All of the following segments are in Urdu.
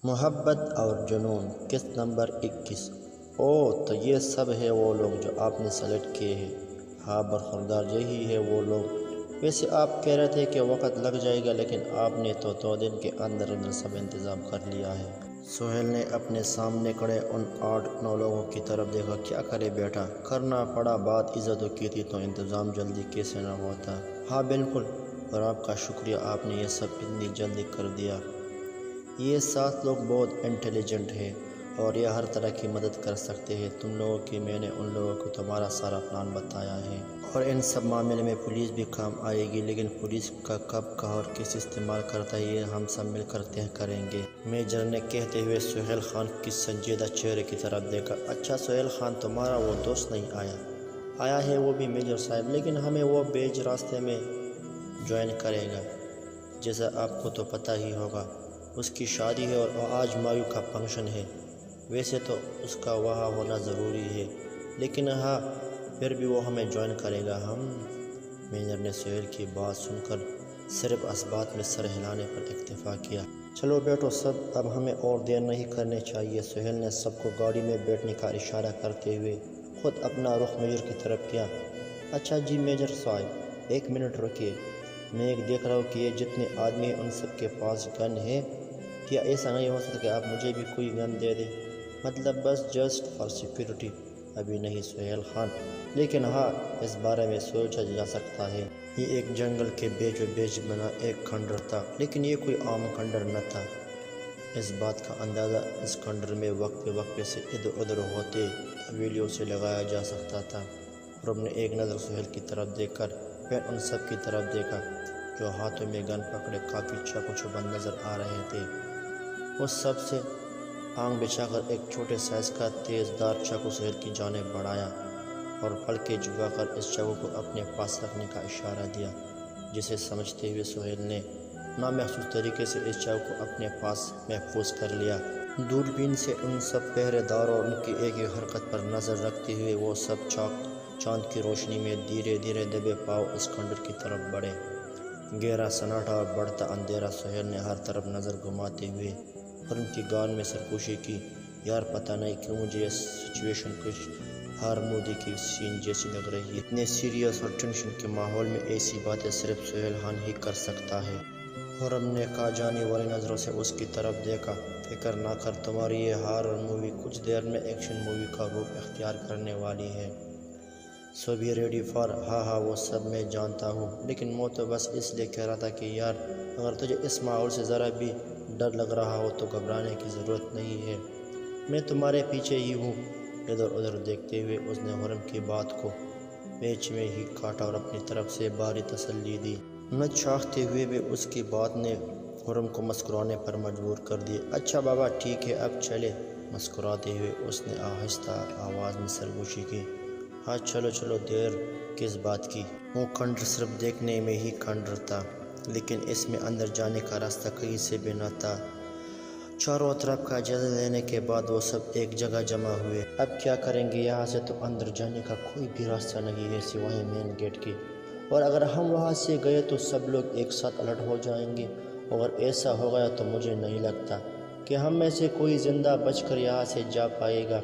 محبت اور جنون قسط نمبر 21۔ تو یہ سب ہے وہ لوگ جو آپ نے سلیکٹ کیے ہیں۔ ہاں برخوردار، یہی ہے وہ لوگ۔ ویسے آپ کہہ رہے تھے کہ وقت لگ جائے گا، لیکن آپ نے تو 2 دن کے اندر سب انتظام کر لیا ہے۔ سہیل نے اپنے سامنے کھڑے ان 8-9 لوگوں کی طرف دیکھا۔ کیا کرے بیٹا، کرنا پڑا، بات عزتوں کی تھی تو انتظام جلدی کیسے نہ ہوتا۔ ہاں بالکل، اور آپ کا شکریہ، آپ نے یہ سب اتنی جلدی کر دیا۔ یہ 7 لوگ بہت انٹیلیجنٹ ہیں اور یہ ہر طرح کی مدد کر سکتے ہیں تم لوگوں کی۔ میں نے ان لوگوں کو تمہارا سارا پلان بتایا ہے، اور ان سب معاملے میں پولیس بھی کام آئے گی، لیکن پولیس کا کب کہاں اور کس استعمال کرتا ہے یہ ہم سب مل کر طے کریں گے۔ میجر نے کہتے ہوئے سہیل خان کی سنجیدہ چہرے کی طرف دیکھا۔ اچھا سہیل خان، تمہارا وہ دوست نہیں آیا؟ آیا ہے وہ بھی میجر صاحب، لیکن ہمیں وہ بیچ راستے میں جوائن کرے گا۔ جیسا آپ کو تو پتہ ہی ہوگا، اس کی شادی ہے اور آج مایو کا فنکشن ہے۔ ویسے تو اس کا وہاں ہونا ضروری ہے، لیکن ہاں پھر بھی وہ ہمیں جوائن کرے گا۔ میجر نے سہیل کی بات سن کر صرف اسبات میں سر ہلانے پر اکتفا کیا۔ چلو بیٹھو سب، اب ہمیں اور دیر نہیں کرنی چاہیے۔ سہیل نے سب کو گاڑی میں بیٹھنے کا اشارہ کرتے ہوئے خود اپنا رخ میجر کی طرف کیا۔ اچھا جی میجر صاحب، 1 منٹ رکیے، میں دیکھ رہا ہوں کہ یہ جتنے آدمی ہیں ان سب کے پاس گن ہے۔ کیا ایسا نہیں ہو سکتا کہ آپ مجھے بھی کوئی گن دے دیں؟ مطلب بس جسٹ فار سیکیورٹی۔ ابھی نہیں سہیل خان، لیکن ہاں اس بارے میں سوچا جا سکتا ہے۔ یہ ایک جنگل کے بیچو بیچ بنا ایک کھنڈر تھا، لیکن یہ کوئی عام کھنڈر نہ تھا۔ اس بات کا اندازہ اس کھنڈر میں وقفے وقفے سے ادھر ادھر ہوتے حویلیوں سے لگایا جا سکتا تھا۔ اور ہم نے ایک نظر سہیل کی طرف دیکھ کر پھر ان سب کی طرف دیکھا جو ہاتھوں میں گن پکڑے کافی چاقو چبند نظر آ رہے تھے۔ اس سب سے آنکھ بچھا کر ایک چھوٹے سائز کا تیز دار چاقو سہیل کی جانب بڑھایا اور پلکیں جھکا کر اس چاقو کو اپنے پاس رکھنے کا اشارہ دیا، جسے سمجھتے ہوئے سہیل نے نامحسوس طریقے سے اس چاقو کو اپنے پاس محفوظ کر لیا۔ دوربین سے ان سب پہرے داروں اور ان کی ایک ایک حرکت پر نظر رکھتے ہوئے وہ سب چاند کی روشنی میں دھیرے دھیرے دبے پاؤ اس کھنڈر کی طرف بڑھے۔ گہرا سناٹا اور بڑھتا اندھیرا۔ سہیل نے ہر طرف نظر گھماتے ہوئے اور ان کی گان میں سرکوشی کی۔ یار پتہ نہیں کیوں مجھے یہ سچویشن کچھ ہار مودی کی سین جیسی لگ رہی ہے۔ اتنے سیریس اور ٹینشن کے ماحول میں ایسی باتیں صرف سہیل خان ہی کر سکتا ہے۔ اور ہم نے کہا جانے والی نظروں سے اس کی طرف دیکھا۔ فکر نہ کر، تمہاری یہ ہارر مووی کچھ دیر میں ایکشن مووی کا روپ اختیار کرنے والی ہے۔ سو بی ریڈی فار۔ ہاں وہ سب میں جانتا ہوں، لیکن میں تو بس اس لیے کہہ رہا تھا کہ یار اگر تجھے اس ماحول سے ذرا بھی ڈر لگ رہا ہو تو گھبرانے کی ضرورت نہیں ہے، میں تمہارے پیچھے ہی ہوں۔ ادھر ادھر دیکھتے ہوئے اس نے خرم کی بات کو بیچ میں ہی کاٹا اور اپنی طرف سے بھاری تسلی دی۔ نہ چاہتے ہوئے بھی اس کی بات نے خرم کو مسکرانے پر مجبور کر دیا۔ اچھا بابا ٹھیک ہے، اب چلے۔ مسکراتے ہوئے اس نے آہستہ آواز میں سرگوشی کی۔ ہاں چلو دیر کس بات کی؟ وہ کھنڈر صرف دیکھنے میں ہی کھنڈر تھا، لیکن اس میں اندر جانے کا راستہ کہیں سے بھی نہ تھا۔ چاروں طرف کا جائزہ لینے کے بعد وہ سب ایک جگہ جمع ہوئے۔ اب کیا کریں گے؟ یہاں سے تو اندر جانے کا کوئی بھی راستہ نہیں ہے سوائے مین گیٹ کے، اور اگر ہم وہاں سے گئے تو سب لوگ ایک ساتھ الرٹ ہو جائیں گے۔ اگر ایسا ہو گیا تو مجھے نہیں لگتا کہ ہم میں سے کوئی زندہ بچ کر یہاں سے جا پائے گا۔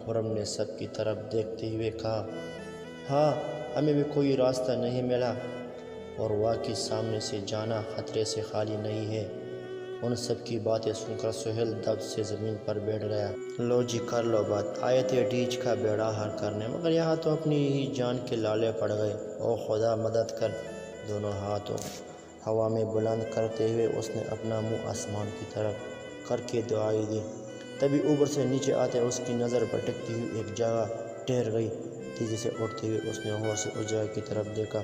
خرم نے سب کی طرف دیکھتے ہوئے کہا۔ ہاں ہمیں بھی کوئی راستہ نہیں ملا، اور واقعی سامنے سے جانا خطرے سے خالی نہیں ہے۔ ان سب کی باتیں سن کر سہیل دب سے زمین پر بیٹھ گیا۔ لو جی کر لو بات، آئے تھے ڈیج کا بیڑا ہار کرنے، مگر یہاں تو اپنی ہی جان کے لالے پڑ گئے۔ او خدا مدد کر۔ دونوں ہاتھوں ہوا میں بلند کرتے ہوئے اس نے اپنا منہ آسمان کی طرف کر کے دعائیں دی۔ تبھی اوپر سے نیچے آتے اس کی نظر بھٹکتی ہوئی ایک جگہ ٹھہر گئی۔ تیزی سے اٹھتے ہوئے اس نے غور سے اس جگہ کی طرف دیکھا۔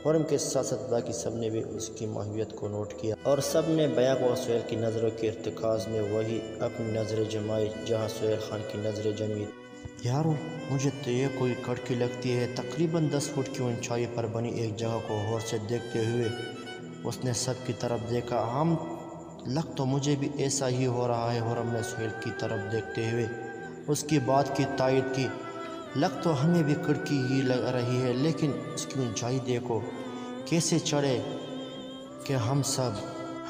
خرم کے ساتھ ساتھ باقی سب نے بھی اس کی ماہیت کو نوٹ کیا، اور سب نے بیک اور سہیل کی نظروں کے ارتکاز میں وہی اپنی نظریں جمائی جہاں سہیل خان کی نظریں جمی۔ یارو مجھے تو یہ کوئی کڑکی لگتی ہے۔ تقریباً 10 فٹ کی اونچائی پر بنی ایک جگہ کو غور سے دیکھتے ہوئے اس نے سب کی طرف دیکھا۔ لگ تو مجھے بھی ایسا ہی ہو رہا ہے۔ خرم نے سہیل کی طرف دیکھتے ہوئے اس کی بات کی تائید کی۔ لگ تو ہمیں بھی کڑکی ہی لگ رہی ہے، لیکن اس کی اونچائی دیکھو کیسے چڑھے کہ ہم سب۔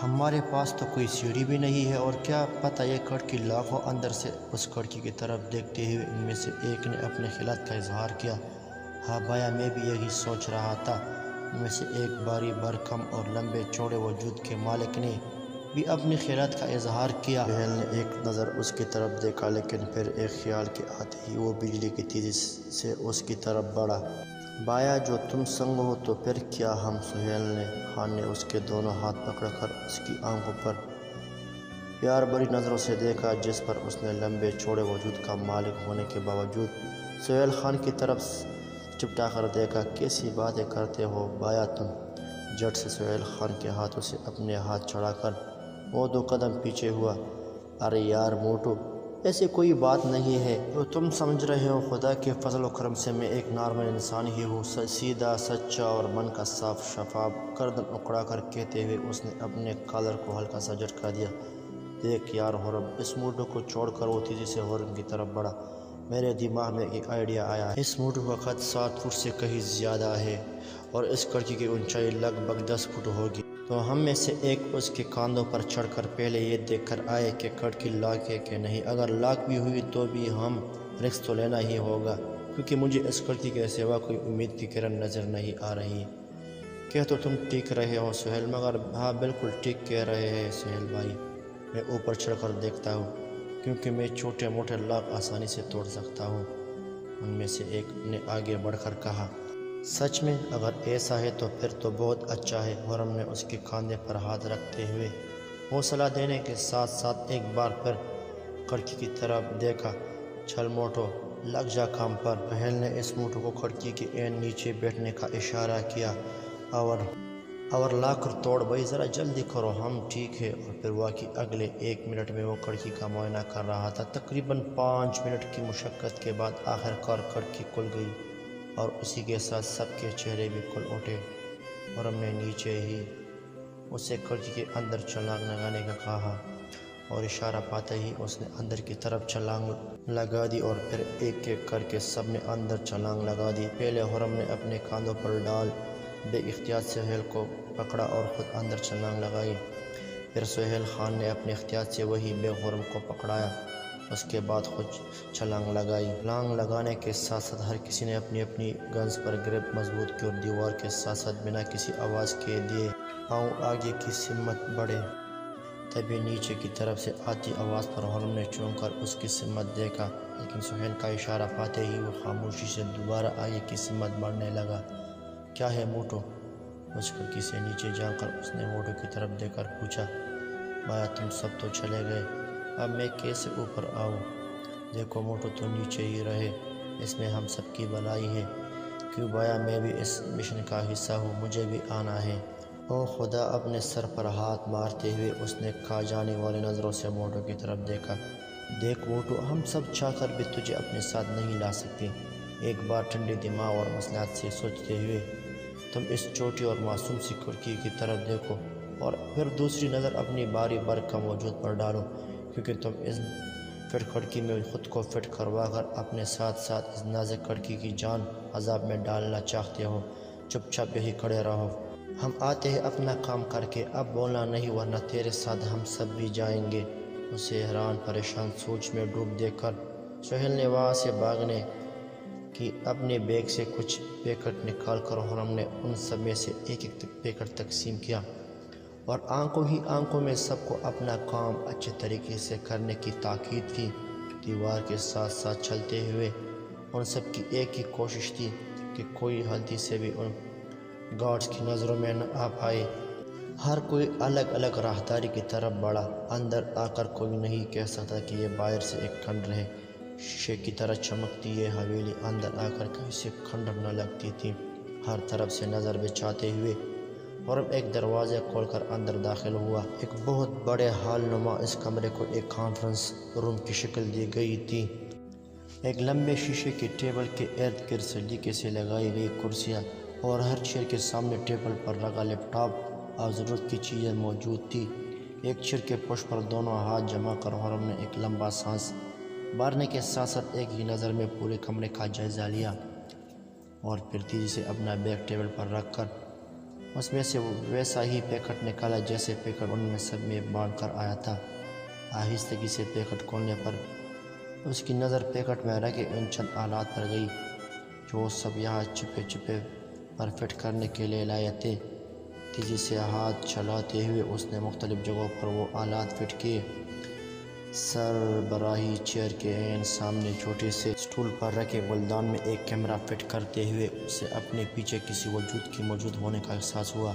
ہمارے پاس تو کوئی سیڑھی بھی نہیں ہے، اور کیا پتہ یہ کھڑکی لاک ہو۔ اندر سے اس کھڑکی کی طرف دیکھتے ہوئے ان میں سے ایک نے اپنے خیالات کا اظہار کیا۔ ہاں بایا، میں بھی یہی سوچ رہا تھا۔ ان میں سے ایک بھاری بھرکم اور لمبے چوڑے وجود کے مالک نے بھی اپنے خیالات کا اظہار کیا۔ سہیل نے ایک نظر اس کی طرف دیکھا، لیکن پھر ایک خیال کے آتے ہی وہ بجلی کی تیزی سے اس کی طرف بڑھا۔ بایا، جو تم سنگ ہو تو پھر کیا ہم؟ سہیل خان نے اس کے دونوں ہاتھ پکڑ کر اس کی آنکھوں پر پیار بھری نظروں سے دیکھا، جس پر اس نے لمبے چوڑے وجود کا مالک ہونے کے باوجود سہیل خان کی طرف چپٹا کر دیکھا۔ کیسی باتیں کرتے ہو بایا تم؟ جھٹ سے سہیل خان کے ہاتھوں سے اپنے ہاتھ چھڑا کر وہ 2 قدم پیچھے ہوا۔ ارے یار موٹو، ایسی کوئی بات نہیں ہے جو تم سمجھ رہے ہو۔ خدا کے فضل و کرم سے میں ایک نارمل انسان ہی ہوں، سیدھا، سچا اور من کا صاف شفاف۔ گردن اکڑا کر کہتے ہوئے اس نے اپنے کالر کو ہلکا سا جھٹکا دیا۔ دیکھ یار ہورم، اس موٹو کو چھوڑ کر وہ تیزی سے ہورن کی طرف بڑھا۔ میرے دماغ میں ایک آئیڈیا آیا ہے۔ اس موٹو کا قد 7 فٹ سے کہیں زیادہ ہے اور اس کھڑکی کی اونچائی لگ بھگ 10 فٹ ہوگی۔ تو ہم میں سے ایک اس کے کاندھوں پر چڑھ کر پہلے یہ دیکھ کر آئے کہ کھڑکی لاک ہے کہ نہیں۔ اگر لاک بھی ہوئی تو بھی ہم رسک تو لینا ہی ہوگا، کیونکہ مجھے اس کھڑکی کے سوا کوئی امید کی کرن نظر نہیں آ رہی۔ کہ تو تم ٹھیک رہے ہو سہیل، مگر ہاں بالکل ٹھیک کہہ رہے ہیں سہیل بھائی۔ میں اوپر چڑھ کر دیکھتا ہوں، کیونکہ میں چھوٹے موٹے لاک آسانی سے توڑ سکتا ہوں، ان میں سے ایک نے آگے بڑھ کر کہا۔ سچ میں؟ اگر ایسا ہے تو پھر تو بہت اچھا ہے۔ ہورم نے اس کے کاندھے پر ہاتھ رکھتے ہوئے حوصلہ دینے کے ساتھ ساتھ ایک بار پھر کھڑکی کی طرف دیکھا۔ چل موٹو، لگ جا کام پر۔ سہیل نے اس موٹو کو کھڑکی کے عین نیچے بیٹھنے کا اشارہ کیا۔ اور لا کر توڑ بھائی، ذرا جلدی کرو، ہم ٹھیک ہے۔ اور پھر واقعی اگلے 1 منٹ میں وہ کھڑکی کا معائنہ کر رہا تھا۔ تقریباً 5 منٹ کی مشقت کے بعد آخر کار کھڑکی کھل گئی، اور اسی کے ساتھ سب کے چہرے بھی کھل اٹھے۔ ہورم نے نیچے ہی اسے کھڑکی کے اندر چھلانگ لگانے کا کہا، اور اشارہ پاتے ہی اس نے اندر کی طرف چھلانگ لگا دی، اور پھر ایک ایک کر کے سب نے اندر چھلانگ لگا دی۔ پہلے ہورم نے اپنے کاندھوں پر ڈال بے اختیار سہیل کو پکڑا اور خود اندر چھلانگ لگائی۔ پھر سہیل خان نے اپنے اختیار سے وہی بیگ ہورم کو پکڑایا، اس کے بعد خود چھلانگ لگائی۔ چھلانگ لگانے کے ساتھ ساتھ ہر کسی نے اپنی اپنی گنز پر گریپ مضبوط کی، اور دیوار کے ساتھ ساتھ بنا کسی آواز کے دیے پاؤں آگے کی سمت بڑھے۔ تبھی نیچے کی طرف سے آتی آواز پر ہورم نے چونک کر اس کی سمت دیکھا، لیکن سہیل کا اشارہ پاتے ہی وہ خاموشی سے دوبارہ آگے کی سمت بڑھنے لگا۔ کیا ہے موٹو؟ اس کھڑکی سے نیچے جھانک کر اس نے موٹو کی طرف دیکھ کر پوچھا۔ بایا تم سب تو چلے گئے، اب میں کیسے اوپر آؤں؟ دیکھو موٹو، تو نیچے ہی رہے، اس میں ہم سب کی بھلائی ہے۔ کیوں بایا، میں بھی اس مشن کا حصہ ہوں، مجھے بھی آنا ہے۔ او خدا! اپنے سر پر ہاتھ مارتے ہوئے اس نے کھا جانے والی نظروں سے موٹو کی طرف دیکھا۔ دیکھ موٹو، ہم سب چاہ کر بھی تجھے اپنے ساتھ نہیں لا سکتے۔ ایک بار ٹھنڈے دماغ اور مصلحت سے سوچتے ہوئے تم اس چھوٹی اور معصوم سی کھڑکی کی طرف دیکھو، اور پھر دوسری نظر اپنی بھاری بھرکم وجود پر ڈالو، کیونکہ تم اس فٹ کھڑکی میں خود کو فٹ کروا کر اپنے ساتھ ساتھ اس نازک کھڑکی کی جان عذاب میں ڈالنا چاہتے ہو۔ چپ چاپ یہی کھڑے رہو، ہم آتے ہیں اپنا کام کر کے، اب بولنا نہیں ورنہ تیرے ساتھ ہم سب بھی جائیں گے۔ اسے حیران پریشان سوچ میں ڈوب دیکھ کر سہیل نے وہاں سے بھاگنے کی اپنے بیگ سے کچھ پیکٹ نکال کر ہورم نے ان سب میں سے ایک ایک پیکٹ تقسیم کیا، اور آنکھوں ہی آنکھوں میں سب کو اپنا کام اچھے طریقے سے کرنے کی تاکید کی۔ دیوار کے ساتھ ساتھ چلتے ہوئے ان سب کی ایک ہی کوشش تھی کہ کوئی غلطی سے بھی ان گارڈز کی نظروں میں نہ آ پائے۔ ہر کوئی الگ الگ راہداری کی طرف بڑھا۔ اندر آ کر کوئی نہیں کہہ سکتا کہ یہ باہر سے ایک کھنڈر ہے۔ شیشے کی طرح چمکتی یہ حویلی اندر آ کر کسی کھنڈر نہ لگتی تھی۔ ہر طرف سے نظر بچھاتے ہوئے ہورم ایک دروازے کھول کر اندر داخل ہوا۔ ایک بہت بڑے ہال نما اس کمرے کو ایک کانفرنس روم کی شکل دی گئی تھی۔ ایک لمبے شیشے کے ٹیبل کے ارد گرد سلیقے سے لگائی گئی کرسیاں، اور ہر چیئر کے سامنے ٹیبل پر رکھا لیپ ٹاپ اور ضرورت کی چیزیں موجود تھی۔ ایک چیئر کے پشت پر دونوں ہاتھ جما کر ہورم نے ایک لمبا سانس بھرنے کے ساتھ ساتھ ایک ہی نظر میں پورے کمرے کا جائزہ لیا، اور پھر تیزی سے اپنا بیگ ٹیبل پر رکھ کر اس میں سے ویسا ہی پیکٹ نکالا جیسے پیکٹ ان میں سب میں بانٹ کر آیا تھا۔ آہستگی سے پیکٹ کھولنے پر اس کی نظر پیکٹ میں رکھے ان چند آلات پر گئی جو سب یہاں چھپے چھپے پر فٹ کرنے کے لیے لائے تھے۔ تیزی سے ہاتھ چلاتے ہوئے اس نے مختلف جگہوں پر وہ آلات فٹ کیے۔ سربراہی چیئر کے عین سامنے چھوٹے سے سٹول پر رکھے گلدان میں ایک کیمرہ فٹ کرتے ہوئے اسے اپنے پیچھے کسی وجود کے موجود ہونے کا احساس ہوا،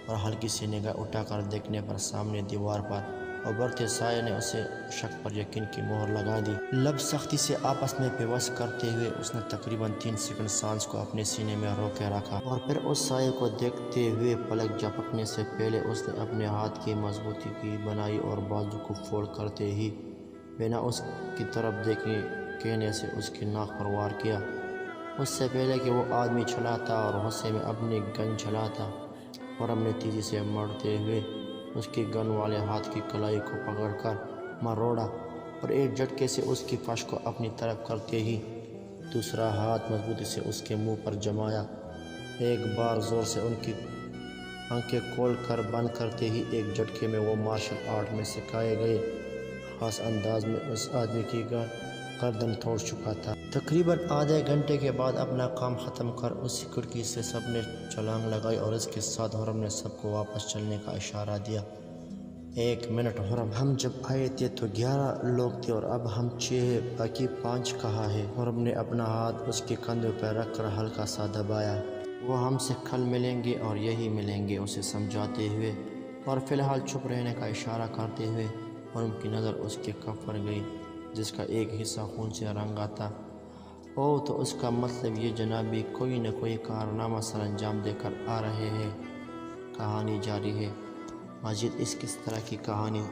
اور ہلکی سی نگاہ اٹھا کر دیکھنے پر سامنے دیوار پر ابھرتے سائے نے اسے شک پر یقین کی مہر لگا دی۔ لب سختی سے آپس میں پیوست کرتے ہوئے اس نے تقریباً 3 سیکنڈ سانس کو اپنے سینے میں روک کے رکھا، اور پھر اس سائے کو دیکھتے ہوئے پلک جھپکنے سے پہلے اس نے اپنے ہاتھ کی مضبوطی کی بنائی اور بازو کو فولڈ کرتے ہی بنا اس کی طرف کہنے سے اس کی ناک پر وار کیا۔ اس سے پہلے کہ وہ آدمی چلاتا اور غصے میں اپنی گن چلاتا، خرم نے تیزی سے مڑتے ہوئے اس کی گن والے ہاتھ کی کلائی کو پکڑ کر مروڑا، اور ایک جھٹکے سے اس کی پشت کو اپنی طرف کرتے ہی دوسرا ہاتھ مضبوطی سے اس کے منہ پر جمایا۔ ایک بار زور سے ان کی آنکھیں کھول کر بند کرتے ہی ایک جھٹکے میں وہ مارشل آرٹ میں سکھائے گئے خاص انداز میں اس آدمی کی گردن توڑ چکا تھا۔ تقریباً آدھے گھنٹے کے بعد اپنا کام ختم کر اسی کھڑکی سے سب نے چھلانگ لگائی، اور اس کے ساتھ حرم نے سب کو واپس چلنے کا اشارہ دیا۔ 1 منٹ حرم، ہم جب آئے تھے تو 11 لوگ تھے اور اب ہم 6 ہیں، باقی 5 کہاں ہے؟ حرم نے اپنا ہاتھ اس کے کندھے پر رکھ کر ہلکا سا دبایا۔ وہ ہم سے کل ملیں گے اور یہی ملیں گے، اسے سمجھاتے ہوئے اور فی الحال چپ رہنے کا اشارہ کرتے ہوئے حرم کی نظر اس کے کف پر گئی جس کا ایک حصہ خون سے رنگا تھا۔ اوہ، تو اس کا مطلب یہ جنابی کوئی نہ کوئی کارنامہ سر انجام دے کر آ رہے ہیں۔ کہانی جاری ہے۔ مزید اس طرح کی کہانی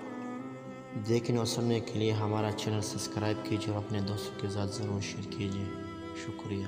دیکھنے اور سننے کے لیے ہمارا چینل سبسکرائب کیجیے اور اپنے دوستوں کے ساتھ ضرور شیئر کیجیے۔ شکریہ۔